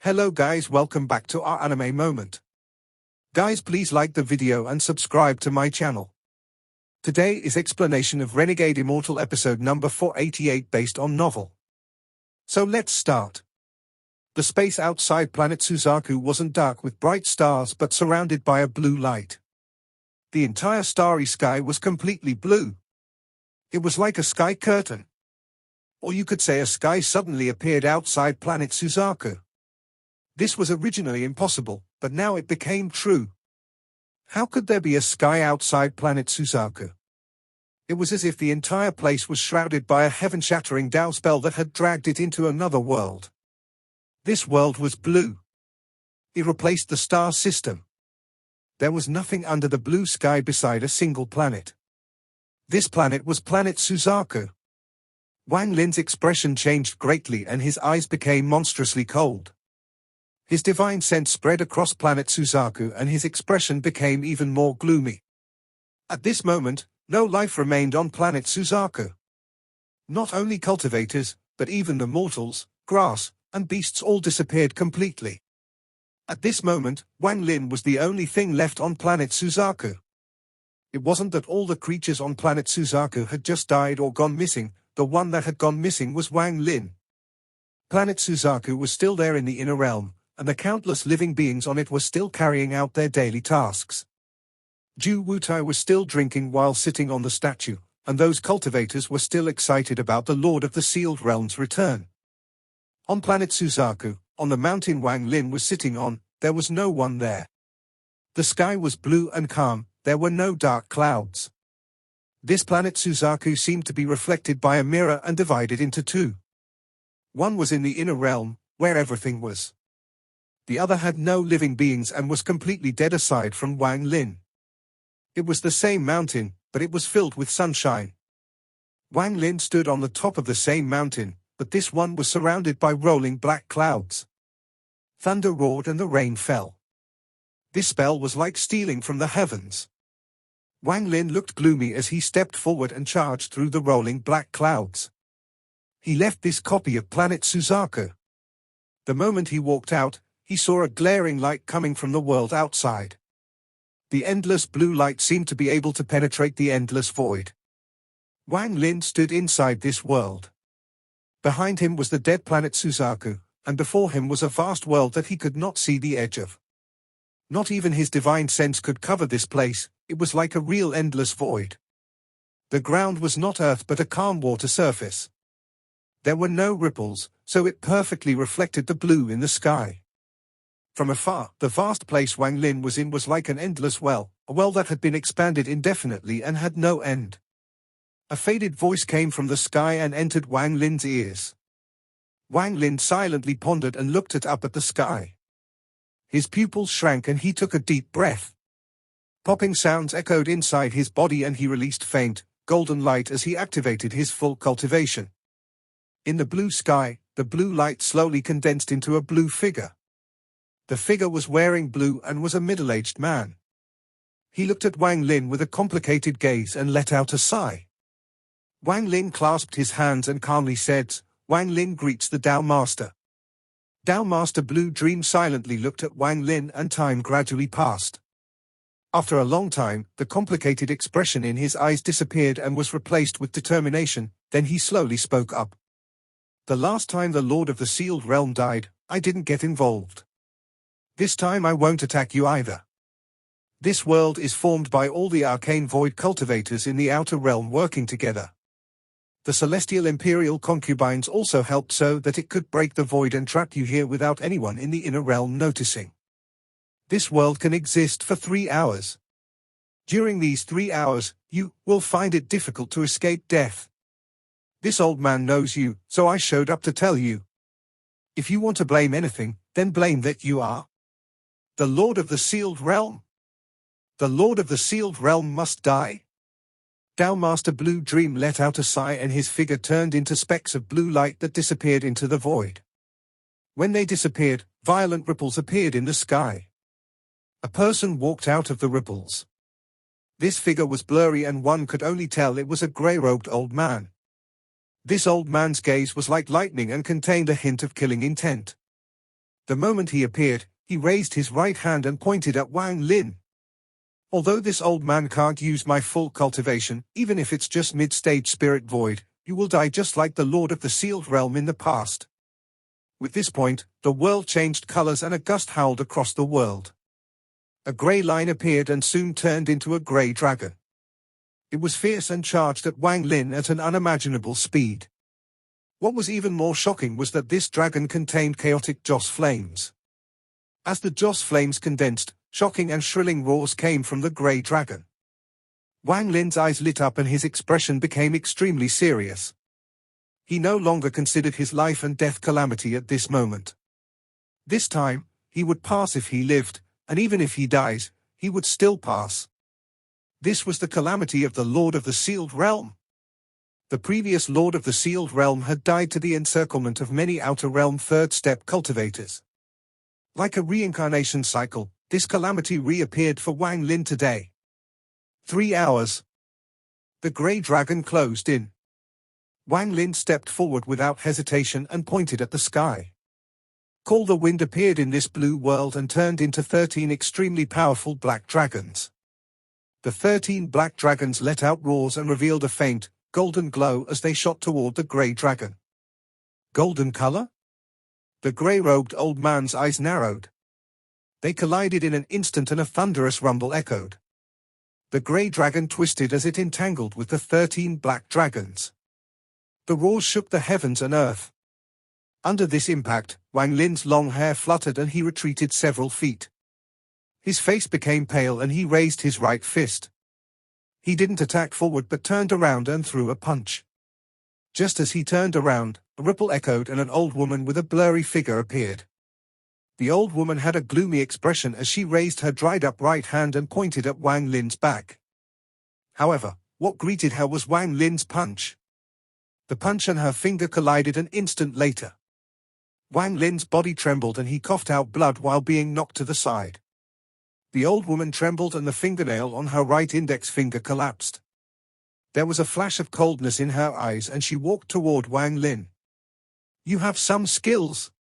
Hello guys, welcome back to our anime moment. Guys, please like the video and subscribe to my channel. Today is explanation of Renegade Immortal episode number 488 based on novel. So let's start. The space outside planet Suzaku wasn't dark with bright stars but surrounded by a blue light. The entire starry sky was completely blue. It was like a sky curtain. Or you could say a sky suddenly appeared outside planet Suzaku. This was originally impossible, but now it became true. How could there be a sky outside planet Suzaku? It was as if the entire place was shrouded by a heaven-shattering Tao spell that had dragged it into another world. This world was blue. It replaced the star system. There was nothing under the blue sky beside a single planet. This planet was planet Suzaku. Wang Lin's expression changed greatly and his eyes became monstrously cold. His divine sense spread across planet Suzaku and his expression became even more gloomy. At this moment, no life remained on planet Suzaku. Not only cultivators, but even the mortals, grass, and beasts all disappeared completely. At this moment, Wang Lin was the only thing left on planet Suzaku. It wasn't that all the creatures on planet Suzaku had just died or gone missing. The one that had gone missing was Wang Lin. Planet Suzaku was still there in the inner realm, and the countless living beings on it were still carrying out their daily tasks. Ju Wutai was still drinking while sitting on the statue, and those cultivators were still excited about the Lord of the Sealed Realm's return. On planet Suzaku, on the mountain Wang Lin was sitting on, there was no one there. The sky was blue and calm, there were no dark clouds. This planet Suzaku seemed to be reflected by a mirror and divided into two. One was in the inner realm, where everything was. The other had no living beings and was completely dead aside from Wang Lin. It was the same mountain, but it was filled with sunshine. Wang Lin stood on the top of the same mountain, but this one was surrounded by rolling black clouds. Thunder roared and the rain fell. This spell was like stealing from the heavens. Wang Lin looked gloomy as he stepped forward and charged through the rolling black clouds. He left this copy of planet Suzaku. The moment he walked out, he saw a glaring light coming from the world outside. The endless blue light seemed to be able to penetrate the endless void. Wang Lin stood inside this world. Behind him was the dead planet Suzaku, and before him was a vast world that he could not see the edge of. Not even his divine sense could cover this place. It was like a real endless void. The ground was not earth but a calm water surface. There were no ripples, so it perfectly reflected the blue in the sky. From afar, the vast place Wang Lin was in was like an endless well, a well that had been expanded indefinitely and had no end. A faded voice came from the sky and entered Wang Lin's ears. Wang Lin silently pondered and looked up at the sky. His pupils shrank and he took a deep breath. Popping sounds echoed inside his body and he released faint, golden light as he activated his full cultivation. In the blue sky, the blue light slowly condensed into a blue figure. The figure was wearing blue and was a middle-aged man. He looked at Wang Lin with a complicated gaze and let out a sigh. Wang Lin clasped his hands and calmly said, "Wang Lin greets the Tao Master." Tao Master Blue Dream silently looked at Wang Lin and time gradually passed. After a long time, the complicated expression in his eyes disappeared and was replaced with determination, then he slowly spoke up. "The last time the Lord of the Sealed Realm died, I didn't get involved. This time I won't attack you either. This world is formed by all the arcane void cultivators in the outer realm working together. The celestial imperial concubines also helped so that it could break the void and trap you here without anyone in the inner realm noticing. This world can exist for 3 hours. During these 3 hours, you will find it difficult to escape death. This old man knows you, so I showed up to tell you. If you want to blame anything, then blame that you are the Lord of the Sealed Realm. The Lord of the Sealed Realm must die." Tao Master Blue Dream let out a sigh and his figure turned into specks of blue light that disappeared into the void. When they disappeared, violent ripples appeared in the sky. A person walked out of the ripples. This figure was blurry and one could only tell it was a grey-robed old man. This old man's gaze was like lightning and contained a hint of killing intent. The moment he appeared, he raised his right hand and pointed at Wang Lin. Although this old man can't use my full cultivation, even if it's just mid-stage spirit void, you will die just like the Lord of the Sealed Realm in the past. With this point, the world changed colors and a gust howled across the world. A grey line appeared and soon turned into a grey dragon. It was fierce and charged at Wang Lin at an unimaginable speed. What was even more shocking was that this dragon contained chaotic Joss flames. As the Joss flames condensed, shocking and shrilling roars came from the grey dragon. Wang Lin's eyes lit up and his expression became extremely serious. He no longer considered his life and death calamity at this moment. This time, he would pass if he lived, and even if he dies, he would still pass. This was the calamity of the Lord of the Sealed Realm. The previous Lord of the Sealed Realm had died to the encirclement of many Outer Realm third-step cultivators. Like a reincarnation cycle, this calamity reappeared for Wang Lin today. 3 hours. The grey dragon closed in. Wang Lin stepped forward without hesitation and pointed at the sky. Call the Wind appeared in this blue world and turned into 13 extremely powerful black dragons. The 13 black dragons let out roars and revealed a faint, golden glow as they shot toward the grey dragon. Golden color? The grey-robed old man's eyes narrowed. They collided in an instant and a thunderous rumble echoed. The grey dragon twisted as it entangled with the 13 black dragons. The roars shook the heavens and earth. Under this impact, Wang Lin's long hair fluttered and he retreated several feet. His face became pale and he raised his right fist. He didn't attack forward but turned around and threw a punch. Just as he turned around, a ripple echoed and an old woman with a blurry figure appeared. The old woman had a gloomy expression as she raised her dried-up right hand and pointed at Wang Lin's back. However, what greeted her was Wang Lin's punch. The punch and her finger collided an instant later. Wang Lin's body trembled and he coughed out blood while being knocked to the side. The old woman trembled and the fingernail on her right index finger collapsed. There was a flash of coldness in her eyes and she walked toward Wang Lin. "You have some skills."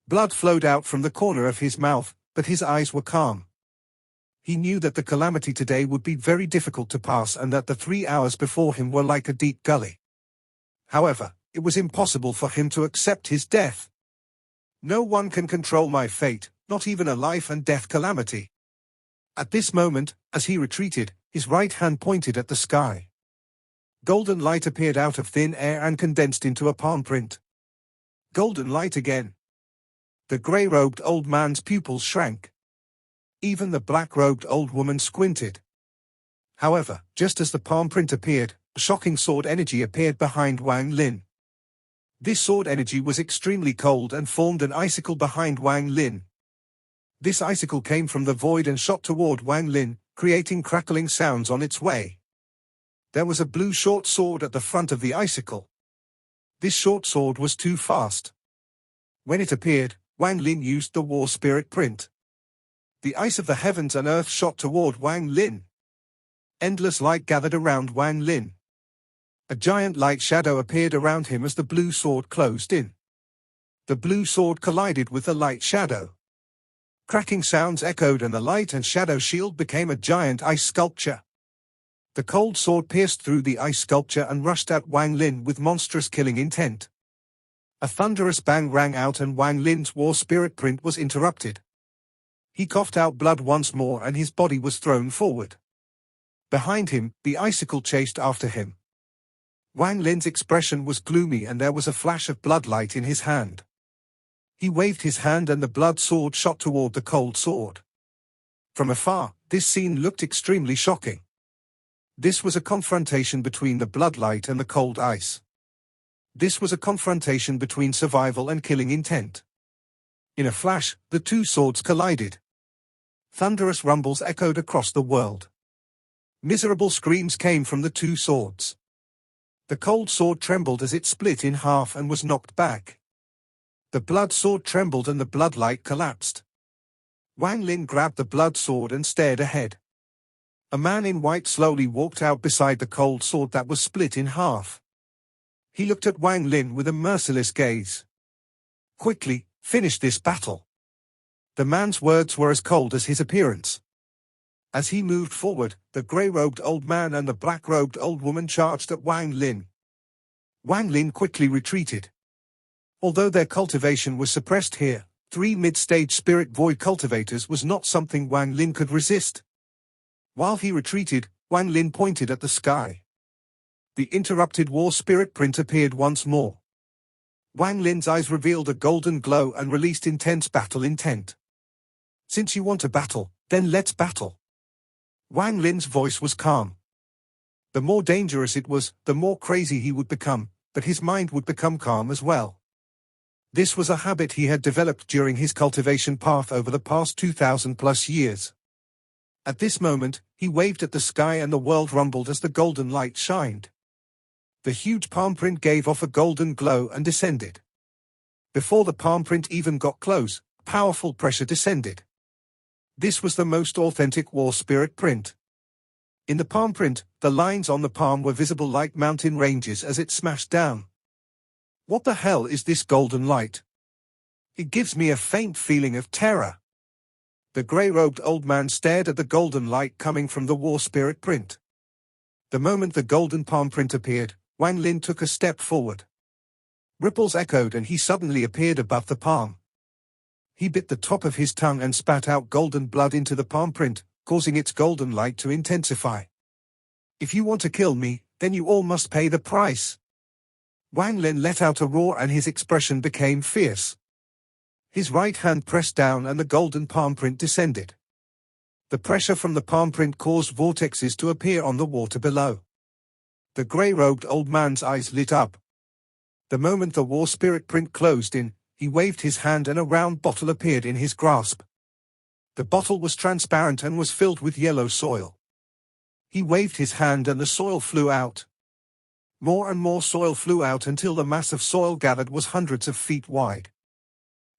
Blood flowed out from the corner of his mouth, but his eyes were calm. He knew that the calamity today would be very difficult to pass and that the 3 hours before him were like a deep gully. However, it was impossible for him to accept his death. No one can control my fate, not even a life and death calamity. At this moment, as he retreated, his right hand pointed at the sky. Golden light appeared out of thin air and condensed into a palm print. Golden light again. The grey-robed old man's pupils shrank. Even the black-robed old woman squinted. However, just as the palm print appeared, a shocking sword energy appeared behind Wang Lin. This sword energy was extremely cold and formed an icicle behind Wang Lin. This icicle came from the void and shot toward Wang Lin, creating crackling sounds on its way. There was a blue short sword at the front of the icicle. This short sword was too fast. When it appeared, Wang Lin used the war spirit print. The ice of the heavens and earth shot toward Wang Lin. Endless light gathered around Wang Lin. A giant light shadow appeared around him as the blue sword closed in. The blue sword collided with the light shadow. Cracking sounds echoed and the light and shadow shield became a giant ice sculpture. The cold sword pierced through the ice sculpture and rushed at Wang Lin with monstrous killing intent. A thunderous bang rang out and Wang Lin's war spirit print was interrupted. He coughed out blood once more and his body was thrown forward. Behind him, the icicle chased after him. Wang Lin's expression was gloomy and there was a flash of bloodlight in his hand. He waved his hand and the blood sword shot toward the cold sword. From afar, this scene looked extremely shocking. This was a confrontation between the bloodlight and the cold ice. This was a confrontation between survival and killing intent. In a flash, the two swords collided. Thunderous rumbles echoed across the world. Miserable screams came from the two swords. The cold sword trembled as it split in half and was knocked back. The blood sword trembled and the bloodlight collapsed. Wang Lin grabbed the blood sword and stared ahead. A man in white slowly walked out beside the cold sword that was split in half. He looked at Wang Lin with a merciless gaze. "Quickly, finish this battle." The man's words were as cold as his appearance. As he moved forward, the grey-robed old man and the black-robed old woman charged at Wang Lin. Wang Lin quickly retreated. Although their cultivation was suppressed here, 3 mid-stage spirit void cultivators was not something Wang Lin could resist. While he retreated, Wang Lin pointed at the sky. The interrupted war spirit print appeared once more. Wang Lin's eyes revealed a golden glow and released intense battle intent. Since you want to battle, then let's battle. Wang Lin's voice was calm. The more dangerous it was, the more crazy he would become, but his mind would become calm as well. This was a habit he had developed during his cultivation path over the past 2,000+ years. At this moment, he waved at the sky and the world rumbled as the golden light shined. The huge palm print gave off a golden glow and descended. Before the palm print even got close, powerful pressure descended. This was the most authentic war spirit print. In the palm print, the lines on the palm were visible like mountain ranges as it smashed down. What the hell is this golden light? It gives me a faint feeling of terror. The grey-robed old man stared at the golden light coming from the war spirit print. The moment the golden palm print appeared, Wang Lin took a step forward. Ripples echoed and he suddenly appeared above the palm. He bit the top of his tongue and spat out golden blood into the palm print, causing its golden light to intensify. If you want to kill me, then you all must pay the price. Wang Lin let out a roar and his expression became fierce. His right hand pressed down and the golden palm print descended. The pressure from the palm print caused vortexes to appear on the water below. The grey-robed old man's eyes lit up. The moment the war spirit print closed in, he waved his hand and a round bottle appeared in his grasp. The bottle was transparent and was filled with yellow soil. He waved his hand and the soil flew out. More and more soil flew out until the mass of soil gathered was hundreds of feet wide.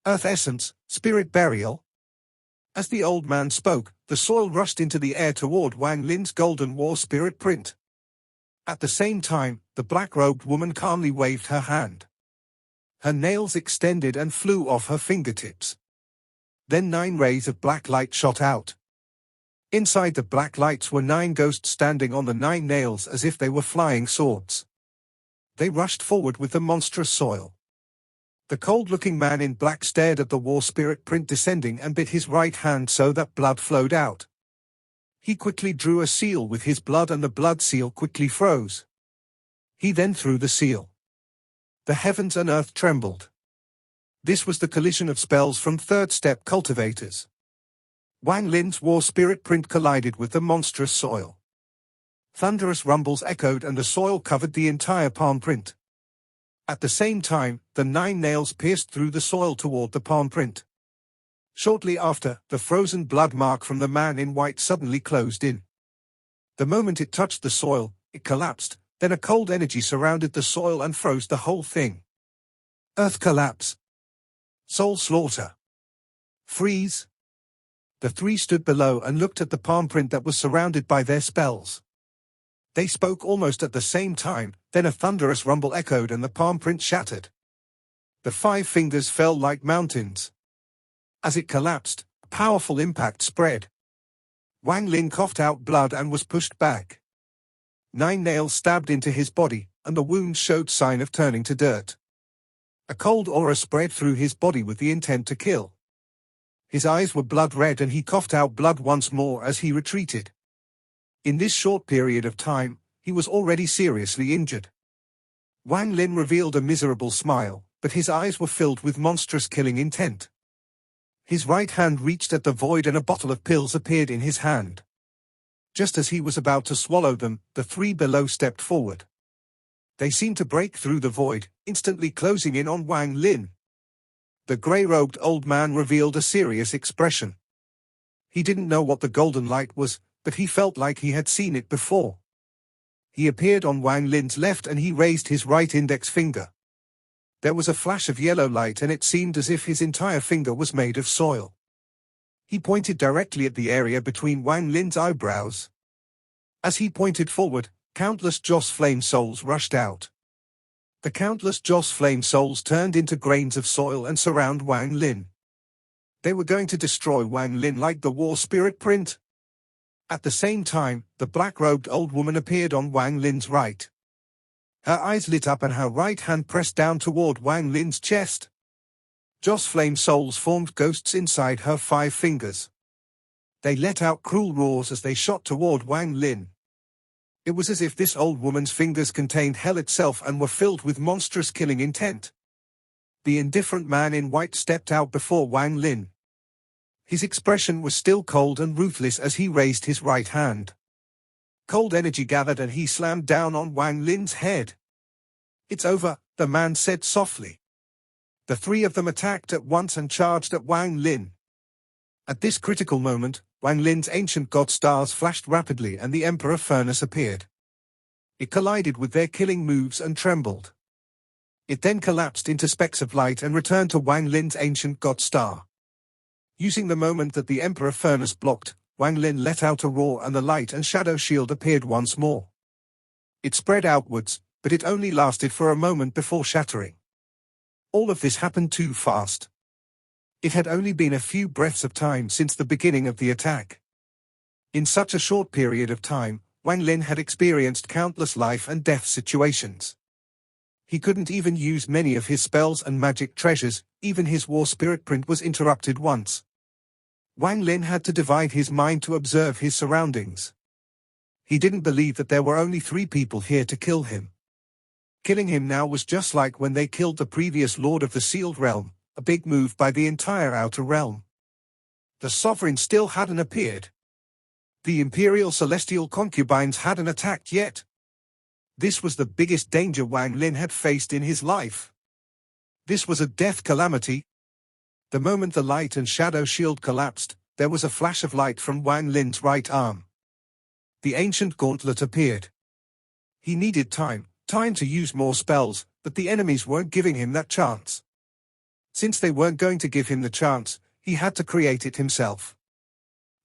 Earth essence, spirit burial. As the old man spoke, the soil rushed into the air toward Wang Lin's golden war spirit print. At the same time, the black-robed woman calmly waved her hand. Her nails extended and flew off her fingertips. Then 9 rays of black light shot out. Inside the black lights were 9 ghosts standing on the 9 nails as if they were flying swords. They rushed forward with the monstrous soil. The cold-looking man in black stared at the war spirit print descending and bit his right hand so that blood flowed out. He quickly drew a seal with his blood and the blood seal quickly froze. He then threw the seal. The heavens and earth trembled. This was the collision of spells from third-step cultivators. Wang Lin's war spirit print collided with the monstrous soil. Thunderous rumbles echoed and the soil covered the entire palm print. At the same time, the 9 nails pierced through the soil toward the palm print. Shortly after, the frozen blood mark from the man in white suddenly closed in. The moment it touched the soil, it collapsed, then a cold energy surrounded the soil and froze the whole thing. Earth collapse. Soul slaughter. Freeze. The 3 stood below and looked at the palm print that was surrounded by their spells. They spoke almost at the same time, then a thunderous rumble echoed and the palm print shattered. The 5 fingers fell like mountains. As it collapsed, a powerful impact spread. Wang Lin coughed out blood and was pushed back. 9 nails stabbed into his body, and the wounds showed sign of turning to dirt. A cold aura spread through his body with the intent to kill. His eyes were blood red and he coughed out blood once more as he retreated. In this short period of time, he was already seriously injured. Wang Lin revealed a miserable smile, but his eyes were filled with monstrous killing intent. His right hand reached at the void and a bottle of pills appeared in his hand. Just as he was about to swallow them, the 3 below stepped forward. They seemed to break through the void, instantly closing in on Wang Lin. The grey-robed old man revealed a serious expression. He didn't know what the golden light was, but he felt like he had seen it before. He appeared on Wang Lin's left and he raised his right index finger. There was a flash of yellow light and it seemed as if his entire finger was made of soil. He pointed directly at the area between Wang Lin's eyebrows. As he pointed forward, countless Joss flame souls rushed out. The countless Joss flame souls turned into grains of soil and surround Wang Lin. They were going to destroy Wang Lin like the war spirit print. At the same time, the black-robed old woman appeared on Wang Lin's right. Her eyes lit up and her right hand pressed down toward Wang Lin's chest. Joss flame souls formed ghosts inside her 5 fingers. They let out cruel roars as they shot toward Wang Lin. It was as if this old woman's fingers contained hell itself and were filled with monstrous killing intent. The indifferent man in white stepped out before Wang Lin. His expression was still cold and ruthless as he raised his right hand. Cold energy gathered and he slammed down on Wang Lin's head. "It's over," the man said softly. The 3 of them attacked at once and charged at Wang Lin. At this critical moment, Wang Lin's ancient god stars flashed rapidly and the Emperor Furnace appeared. It collided with their killing moves and trembled. It then collapsed into specks of light and returned to Wang Lin's ancient god star. Using the moment that the Emperor Furnace blocked, Wang Lin let out a roar and the light and shadow shield appeared once more. It spread outwards, but it only lasted for a moment before shattering. All of this happened too fast. It had only been a few breaths of time since the beginning of the attack. In such a short period of time, Wang Lin had experienced countless life and death situations. He couldn't even use many of his spells and magic treasures, even his war spirit print was interrupted once. Wang Lin had to divide his mind to observe his surroundings. He didn't believe that there were only 3 people here to kill him. Killing him now was just like when they killed the previous Lord of the Sealed Realm, a big move by the entire Outer Realm. The Sovereign still hadn't appeared. The Imperial Celestial Concubines hadn't attacked yet. This was the biggest danger Wang Lin had faced in his life. This was a death calamity. The moment the light and shadow shield collapsed, there was a flash of light from Wang Lin's right arm. The ancient gauntlet appeared. He needed time to use more spells, but the enemies weren't giving him that chance. Since they weren't going to give him the chance, he had to create it himself.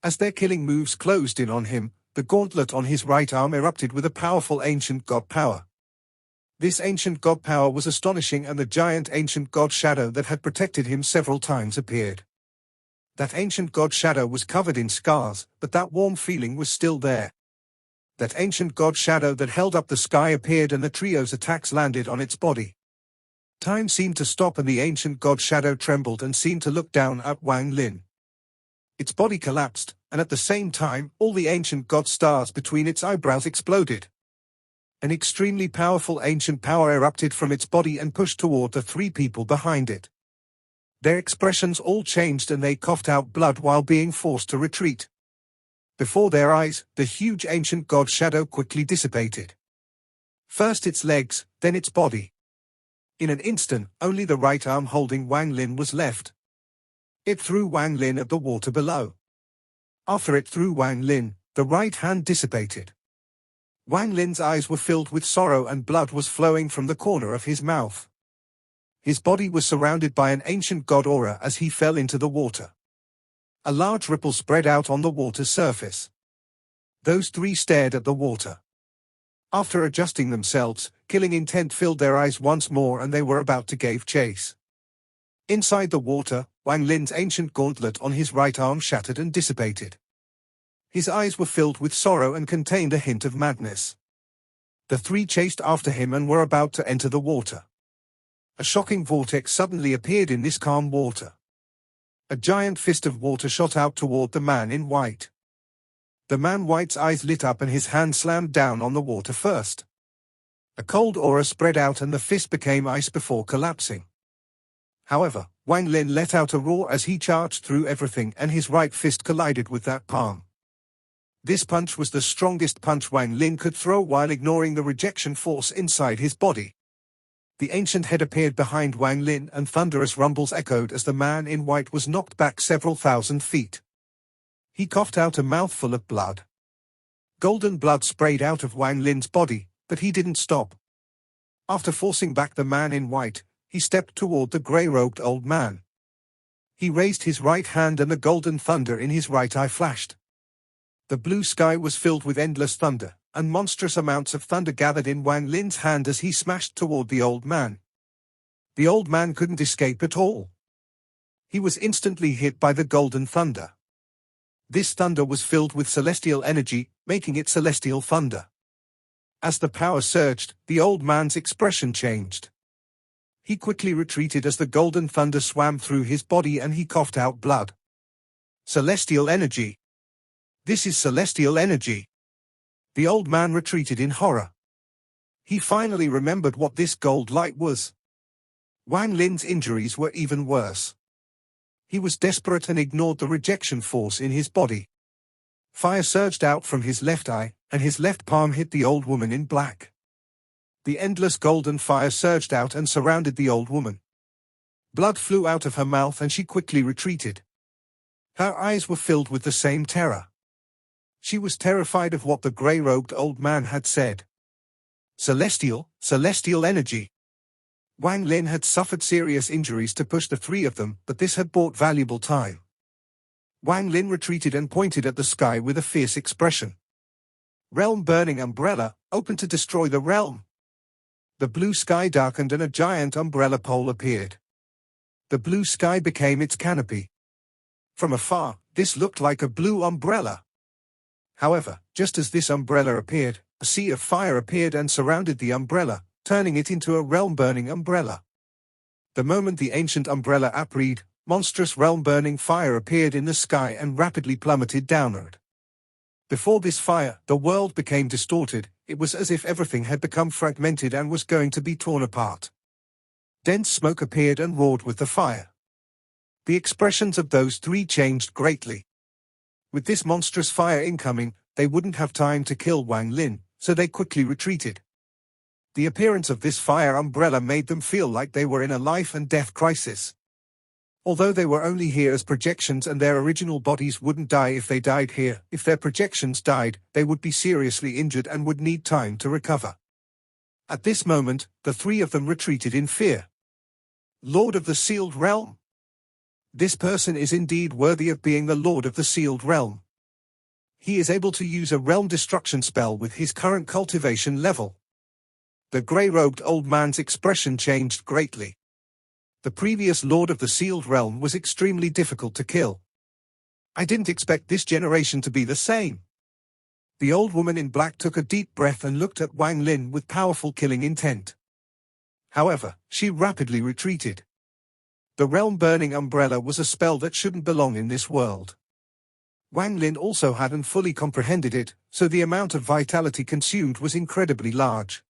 As their killing moves closed in on him, the gauntlet on his right arm erupted with a powerful ancient god power. This ancient god power was astonishing and the giant ancient god shadow that had protected him several times appeared. That ancient god shadow was covered in scars, but that warm feeling was still there. That ancient god shadow that held up the sky appeared and the trio's attacks landed on its body. Time seemed to stop and the ancient god shadow trembled and seemed to look down at Wang Lin. Its body collapsed, and at the same time, all the ancient god stars between its eyebrows exploded. An extremely powerful ancient power erupted from its body and pushed toward the 3 people behind it. Their expressions all changed and they coughed out blood while being forced to retreat. Before their eyes, the huge ancient god shadow quickly dissipated. First its legs, then its body. In an instant, only the right arm holding Wang Lin was left. It threw Wang Lin at the water below. After it threw Wang Lin, the right hand dissipated. Wang Lin's eyes were filled with sorrow and blood was flowing from the corner of his mouth. His body was surrounded by an ancient god aura as he fell into the water. A large ripple spread out on the water's surface. Those 3 stared at the water. After adjusting themselves, killing intent filled their eyes once more and they were about to give chase. Inside the water, Wang Lin's ancient gauntlet on his right arm shattered and dissipated. His eyes were filled with sorrow and contained a hint of madness. The 3 chased after him and were about to enter the water. A shocking vortex suddenly appeared in this calm water. A giant fist of water shot out toward the man in white. The man white's eyes lit up and his hand slammed down on the water first. A cold aura spread out and the fist became ice before collapsing. However, Wang Lin let out a roar as he charged through everything and his right fist collided with that palm. This punch was the strongest punch Wang Lin could throw while ignoring the rejection force inside his body. The ancient head appeared behind Wang Lin and thunderous rumbles echoed as the man in white was knocked back several thousand feet. He coughed out a mouthful of blood. Golden blood sprayed out of Wang Lin's body, but he didn't stop. After forcing back the man in white, he stepped toward the grey-robed old man. He raised his right hand and the golden thunder in his right eye flashed. The blue sky was filled with endless thunder, and monstrous amounts of thunder gathered in Wang Lin's hand as he smashed toward the old man. The old man couldn't escape at all. He was instantly hit by the golden thunder. This thunder was filled with celestial energy, making it celestial thunder. As the power surged, the old man's expression changed. He quickly retreated as the golden thunder swam through his body and he coughed out blood. Celestial energy. This is celestial energy. The old man retreated in horror. He finally remembered what this gold light was. Wang Lin's injuries were even worse. He was desperate and ignored the rejection force in his body. Fire surged out from his left eye, and his left palm hit the old woman in black. The endless golden fire surged out and surrounded the old woman. Blood flew out of her mouth and she quickly retreated. Her eyes were filled with the same terror. She was terrified of what the grey-robed old man had said. Celestial energy. Wang Lin had suffered serious injuries to push the three of them, but this had bought valuable time. Wang Lin retreated and pointed at the sky with a fierce expression. Realm-burning umbrella, open to destroy the realm. The blue sky darkened and a giant umbrella pole appeared. The blue sky became its canopy. From afar, this looked like a blue umbrella. However, just as this umbrella appeared, a sea of fire appeared and surrounded the umbrella, turning it into a realm-burning umbrella. The moment the ancient umbrella appeared, monstrous realm-burning fire appeared in the sky and rapidly plummeted downward. Before this fire, the world became distorted. It was as if everything had become fragmented and was going to be torn apart. Dense smoke appeared and roared with the fire. The expressions of those three changed greatly. With this monstrous fire incoming, they wouldn't have time to kill Wang Lin, so they quickly retreated. The appearance of this fire umbrella made them feel like they were in a life and death crisis. Although they were only here as projections and their original bodies wouldn't die if they died here, if their projections died, they would be seriously injured and would need time to recover. At this moment, the three of them retreated in fear. Lord of the Sealed Realm. This person is indeed worthy of being the Lord of the Sealed Realm. He is able to use a realm destruction spell with his current cultivation level. The grey-robed old man's expression changed greatly. The previous Lord of the Sealed Realm was extremely difficult to kill. I didn't expect this generation to be the same. The old woman in black took a deep breath and looked at Wang Lin with powerful killing intent. However, she rapidly retreated. The realm-burning umbrella was a spell that shouldn't belong in this world. Wang Lin also hadn't fully comprehended it, so the amount of vitality consumed was incredibly large.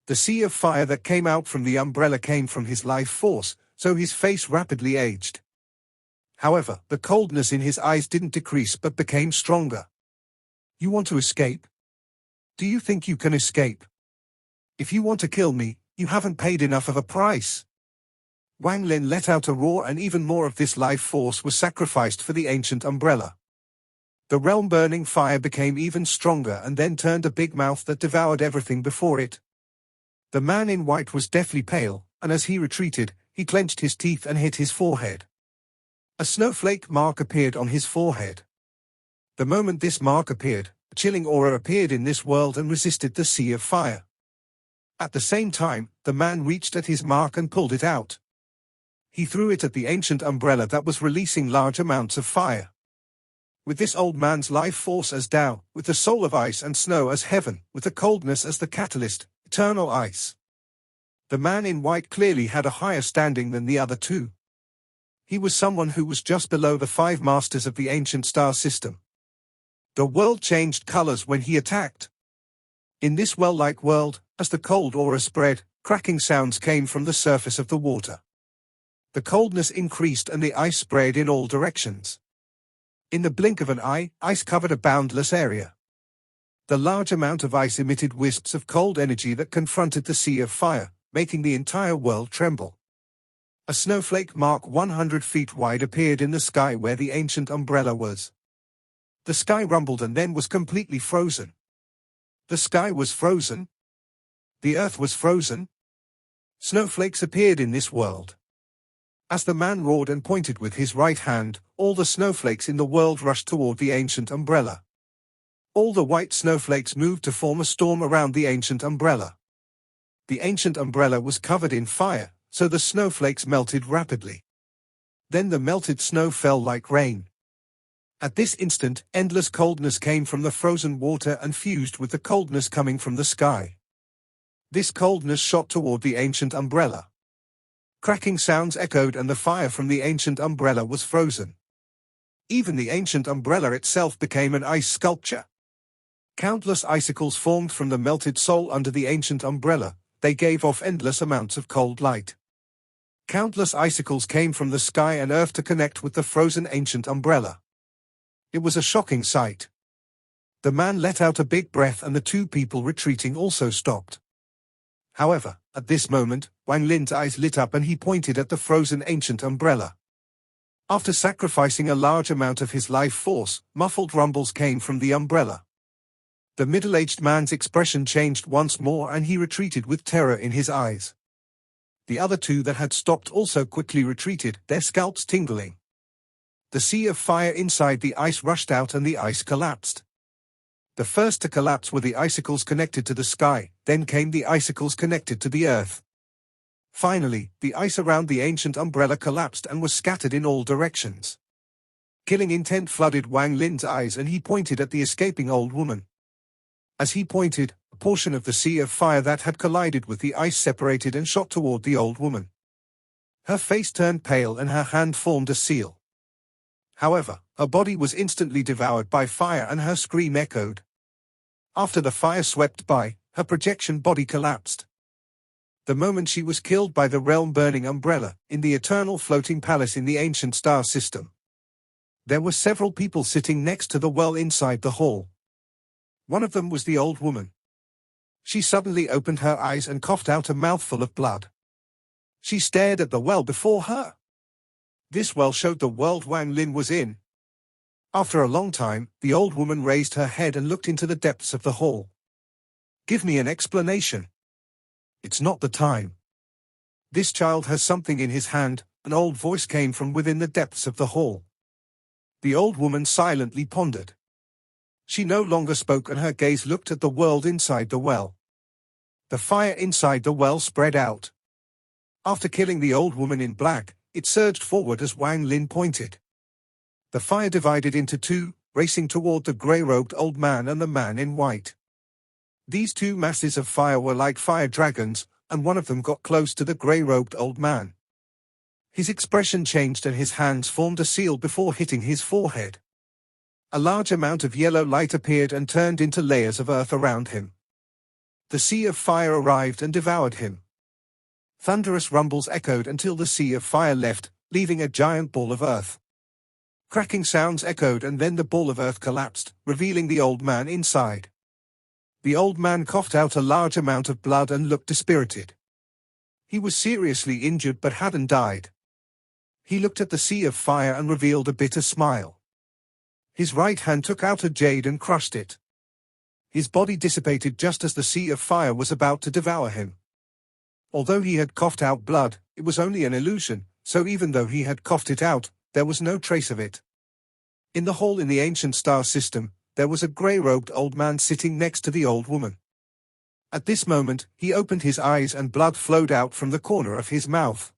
The sea of fire that came out from the umbrella came from his life force, so his face rapidly aged. However, the coldness in his eyes didn't decrease but became stronger. You want to escape? Do you think you can escape? If you want to kill me, you haven't paid enough of a price. Wang Lin let out a roar and even more of this life force was sacrificed for the ancient umbrella. The realm-burning fire became even stronger and then turned a big mouth that devoured everything before it. The man in white was deathly pale, and as he retreated, he clenched his teeth and hit his forehead. A snowflake mark appeared on his forehead. The moment this mark appeared, a chilling aura appeared in this world and resisted the sea of fire. At the same time, the man reached at his mark and pulled it out. He threw it at the ancient umbrella that was releasing large amounts of fire. With this old man's life force as Tao, with the soul of ice and snow as heaven, with the coldness as the catalyst, eternal ice. The man in white clearly had a higher standing than the other two. He was someone who was just below the 5 masters of the ancient star system. The world changed colors when he attacked. In this well-like world, as the cold aura spread, cracking sounds came from the surface of the water. The coldness increased and the ice spread in all directions. In the blink of an eye, ice covered a boundless area. The large amount of ice emitted wisps of cold energy that confronted the sea of fire, making the entire world tremble. A snowflake mark 100 feet wide appeared in the sky where the ancient umbrella was. The sky rumbled and then was completely frozen. The sky was frozen. The earth was frozen. Snowflakes appeared in this world. As the man roared and pointed with his right hand, all the snowflakes in the world rushed toward the ancient umbrella. All the white snowflakes moved to form a storm around the ancient umbrella. The ancient umbrella was covered in fire, so the snowflakes melted rapidly. Then the melted snow fell like rain. At this instant, endless coldness came from the frozen water and fused with the coldness coming from the sky. This coldness shot toward the ancient umbrella. Cracking sounds echoed and the fire from the ancient umbrella was frozen. Even the ancient umbrella itself became an ice sculpture. Countless icicles formed from the melted soul under the ancient umbrella. They gave off endless amounts of cold light. Countless icicles came from the sky and earth to connect with the frozen ancient umbrella. It was a shocking sight. The man let out a big breath and the two people retreating also stopped. However, at this moment, Wang Lin's eyes lit up and he pointed at the frozen ancient umbrella. After sacrificing a large amount of his life force, muffled rumbles came from the umbrella. The middle-aged man's expression changed once more and he retreated with terror in his eyes. The other two that had stopped also quickly retreated, their scalps tingling. The sea of fire inside the ice rushed out and the ice collapsed. The first to collapse were the icicles connected to the sky, then came the icicles connected to the earth. Finally, the ice around the ancient umbrella collapsed and was scattered in all directions. Killing intent flooded Wang Lin's eyes and he pointed at the escaping old woman. As he pointed, a portion of the sea of fire that had collided with the ice separated and shot toward the old woman. Her face turned pale and her hand formed a seal. However, her body was instantly devoured by fire and her scream echoed. After the fire swept by, her projection body collapsed. The moment she was killed by the realm-burning umbrella, in the eternal floating palace in the ancient star system. There were several people sitting next to the well inside the hall. One of them was the old woman. She suddenly opened her eyes and coughed out a mouthful of blood. She stared at the well before her. This well showed the world Wang Lin was in. After a long time, the old woman raised her head and looked into the depths of the hall. "Give me an explanation." "It's not the time. This child has something in his hand," an old voice came from within the depths of the hall. The old woman silently pondered. She no longer spoke and her gaze looked at the world inside the well. The fire inside the well spread out. After killing the old woman in black, it surged forward as Wang Lin pointed. The fire divided into two, racing toward the grey-robed old man and the man in white. These two masses of fire were like fire dragons, and one of them got close to the grey-robed old man. His expression changed and his hands formed a seal before hitting his forehead. A large amount of yellow light appeared and turned into layers of earth around him. The sea of fire arrived and devoured him. Thunderous rumbles echoed until the sea of fire left, leaving a giant ball of earth. Cracking sounds echoed and then the ball of earth collapsed, revealing the old man inside. The old man coughed out a large amount of blood and looked dispirited. He was seriously injured but hadn't died. He looked at the sea of fire and revealed a bitter smile. His right hand took out a jade and crushed it. His body dissipated just as the sea of fire was about to devour him. Although he had coughed out blood, it was only an illusion, so even though he had coughed it out, there was no trace of it. In the hall in the ancient star system, there was a grey-robed old man sitting next to the old woman. At this moment, he opened his eyes and blood flowed out from the corner of his mouth.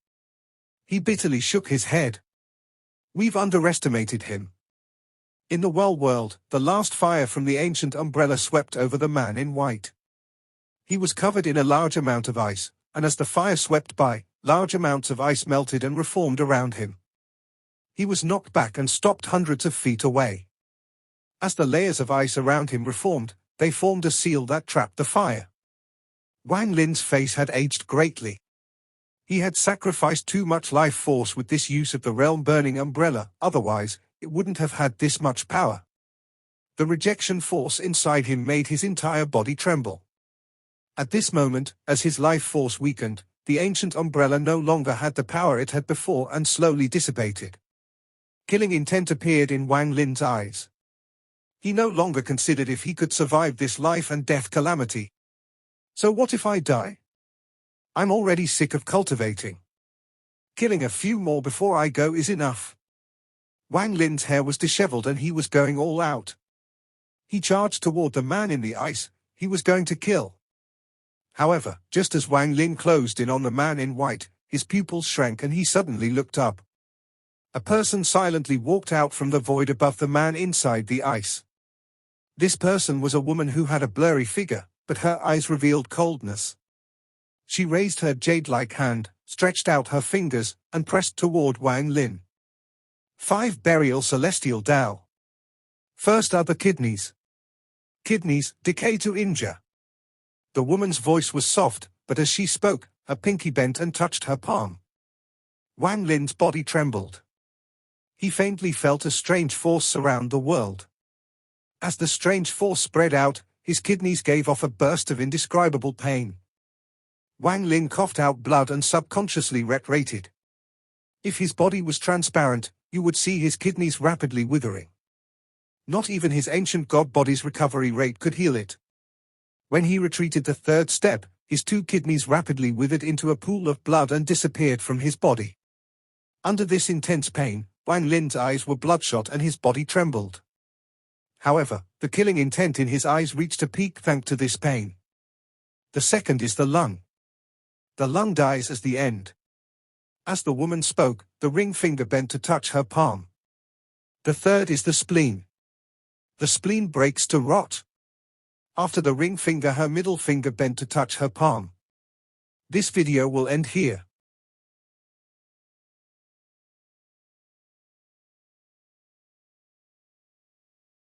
He bitterly shook his head. "We've underestimated him." In the well world, the last fire from the ancient umbrella swept over the man in white. He was covered in a large amount of ice, and as the fire swept by, large amounts of ice melted and reformed around him. He was knocked back and stopped hundreds of feet away. As the layers of ice around him reformed, they formed a seal that trapped the fire. Wang Lin's face had aged greatly. He had sacrificed too much life force with this use of the realm-burning umbrella, otherwise, it wouldn't have had this much power. The rejection force inside him made his entire body tremble. At this moment, as his life force weakened, the ancient umbrella no longer had the power it had before and slowly dissipated. Killing intent appeared in Wang Lin's eyes. He no longer considered if he could survive this life and death calamity. So what if I die? I'm already sick of cultivating. Killing a few more before I go is enough. Wang Lin's hair was disheveled and he was going all out. He charged toward the man in the ice. He was going to kill. However, just as Wang Lin closed in on the man in white, his pupils shrank and he suddenly looked up. A person silently walked out from the void above the man inside the ice. This person was a woman who had a blurry figure, but her eyes revealed coldness. She raised her jade-like hand, stretched out her fingers, and pressed toward Wang Lin. 5 Burial Celestial Tao. First are the kidneys. Kidneys, decay to injure. The woman's voice was soft, but as she spoke, her pinky bent and touched her palm. Wang Lin's body trembled. He faintly felt a strange force surround the world. As the strange force spread out, his kidneys gave off a burst of indescribable pain. Wang Lin coughed out blood and subconsciously retrated. If his body was transparent, you would see his kidneys rapidly withering. Not even his ancient god body's recovery rate could heal it. When he retreated the 3rd step, his 2 kidneys rapidly withered into a pool of blood and disappeared from his body. Under this intense pain, Wang Lin's eyes were bloodshot and his body trembled. However, the killing intent in his eyes reached a peak thanks to this pain. The second is the lung. The lung dies as the end. As the woman spoke, the ring finger bent to touch her palm. The third is the spleen. The spleen breaks to rot. After the ring finger, her middle finger bent to touch her palm. This video will end here.